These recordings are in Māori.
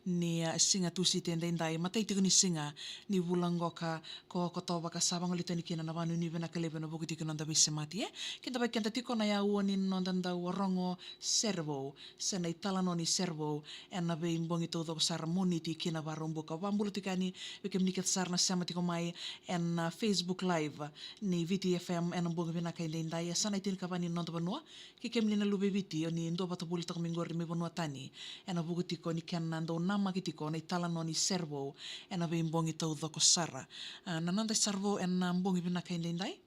ni singa tusi tenda indai matai tiku ni singa ni vulango ka ko to baka sabang litani kina na vanu ni vena kalebe na buku tiku nanda bise mati kita ba kenta tiko na ya uoni nonda warongo servo sena italano ni servo ena be imbongi todo sar moniti kina varombo ka vambulu tikani bekem niket sar na sama tiko mai en Facebook live ni VTFM en mbongi vena ka indai sana itin ka vani nonda banua kikem ni na lube viti oni ndo bata buli tak mingori me banua tani ena buku tiko ni ken nando nama kitiko na italano ni servo ena be imbongi todo ko sara na nanda servo en mbongi vena ka indai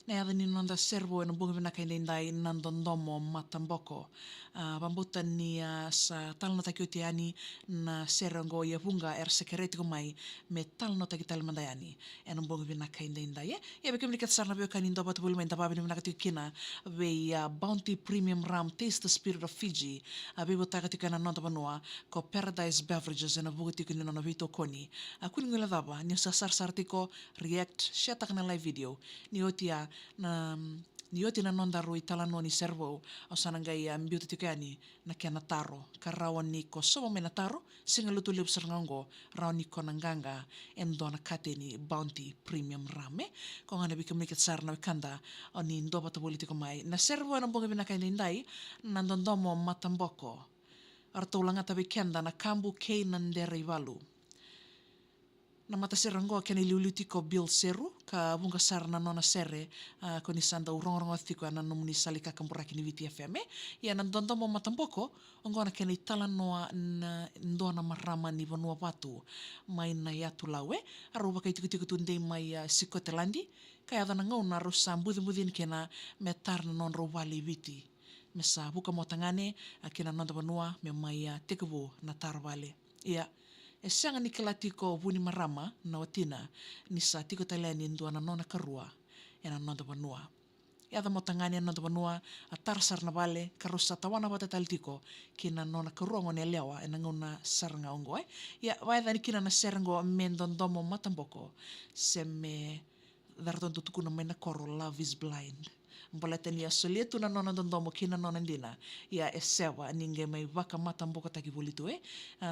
na ada ni nanda servo en bunga vina kain dai nandondomo matamboko pambutan ni sa talno takiuti ani na serango ya bunga sekereti mai me talno takital mandayani en bunga vina kain dai ya bekem likat sarna be kanin dobat bulmen tababi vina katikina be Bounty Premium Rum Taste the Spirit of Fiji be botaka tikana nonda banua ko Paradise Beverages en bunga tikini no vito koni kuningola daba ni sa sartiko react share takna live video ni otia na nioti na nonda rui talano ni servo o sanangai mbiuti tikani na kena taro karawan ni ko somo mena taro singa lutu lip sarngango raw ni ko nanganga endo na kate ni Bounty Premium Rame ko ngana bi komunikat sar na kanda o ni ndo bata politiko mai na servo na bonga bina kain dai na ndondomo matamboko arto ulanga tabi kenda na kambu keinan derivalu na mata serango kani liuluti ko Bill Seru ka bunga sar na nona sere ko ni sanda urong tiko na numuni salika kampuraki ni VTFM ya na ndondo mo matamboko ngona kani talanoa na ndona marama ni vanua watu mai na yatu lawe aruba kai tiku tunde mai Sikotelandi kaya dana ngau na rusa mbudin kena metar na non robali viti mesa buka motangane kena nonda vanua me mai tekubu na tarvale ya sianga ni kelatiko vuni marama na watina ni sa tiko talani ndua na nona karua ena nonda banua ya da motangani nonda banua atarsar na vale karusa tawana bata taltiko kina nona karua ngone lewa ena ngona sarnga ongo ya vaida ni kina na serngo mendondomo matamboko seme darton tutukuna mena koro love is blind mbalatan ya soletu na nona dondomo kina nona ndina ya esewa ninge mai vaka matamboka taki bulitu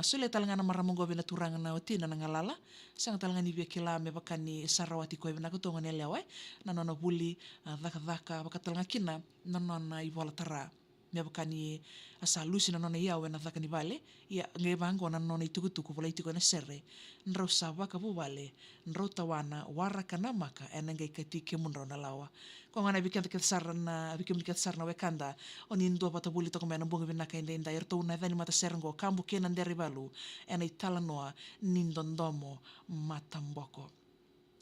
sole talangana maramongo bena turanga na otina na ngalala sang talangani bia kila me vaka ni sarawati ko bena kutonga ne lewa na nona buli dhaka vaka talanga kina na nona ivola tara me vaka ni asa lusi na nona yawe na dhaka ni vale ya nge bango na nona itukutuku vola itiko na serre nrau sa vaka bu vale nrau tawana waraka na maka enenge kati kemunro na lawa ko ngana bikenta sarna bikem dikat sarna wekanda oni ndo bata buli to komena bonga bina kainde nda yerto na dani mata serengo kambu kenan derivalu ena italanoa nindondomo matamboko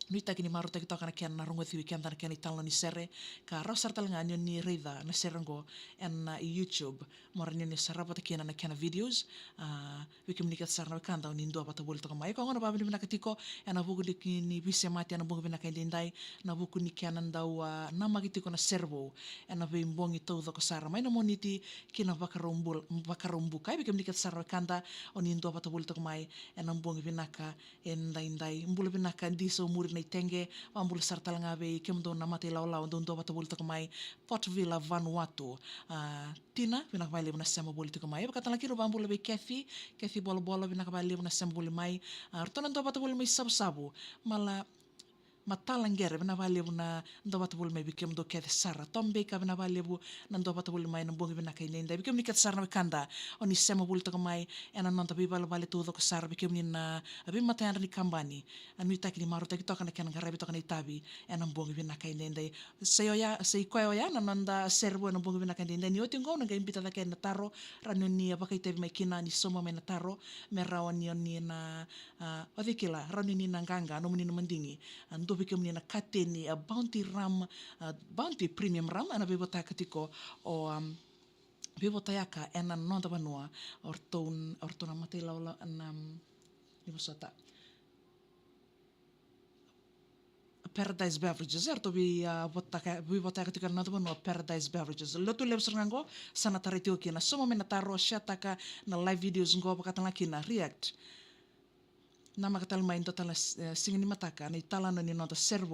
Nuita kini maru taki toka na kian na rungo thiwi kian tana kian italo ni sere ka rasar talanga anyo ni reida na serengo en YouTube morani ni sarapa ta kian na kian videos wikim nikat sarna wikanda ni ndo bata buli toka mai ko ngona babi bina katiko ena buku ni bise mati ena buku bina kainde ndai na buku ni kian ndau na magitiko na servo ena be mbongi tau ko sara mai na moniti kina vakarombu kai wikim nikat sarna wikanda oni ndo bata buli toka mai ena mbongi binaka ndai mbulu binaka ndiso muri na itenge wambulu sartalanga be kemdo na mate laula ndo bata buli toka mai Port Vila Vanuatu tina bina kabali na sema buli toka mai bakatala kiro wambulu be kefi bolo bina kabali na sema buli mai rtona ndo bata buli mai sabu mala matalangere bina vale na ndo bata buli mai bikem do kete sara tombe ka bina vale na ndo bata buli mai na bongi bina kai nenda bikem niket sara na kanda oni sema buli toka mai ena non tabi vale tudo ko sara bikem ni na abi matayana ni kambani anu taki ni maru taki toka na kana garabi toka na itabi ena bongi bina kai nenda sei koyo ya na nanda servo na bongi bina kai nenda ni oti ngona ga imbita da na taro ranu ni baka itabi mai kina ni soma mai na taro merawan ni na odikila ranu ni na nganga no ni mandingi ando bikem ni na kate ni Bounty Premium Rum ana bebota katiko o bebota yaka ena nonda banua ortona mate laula ni bosata Paradise Beverages erto bi bota katika nonda banua Paradise Beverages lotu lebs rango sana taretio kina somo mena taro shataka na live videos ngo bakatanga kina react nama katal main total singini mataka na italano ni nonda servo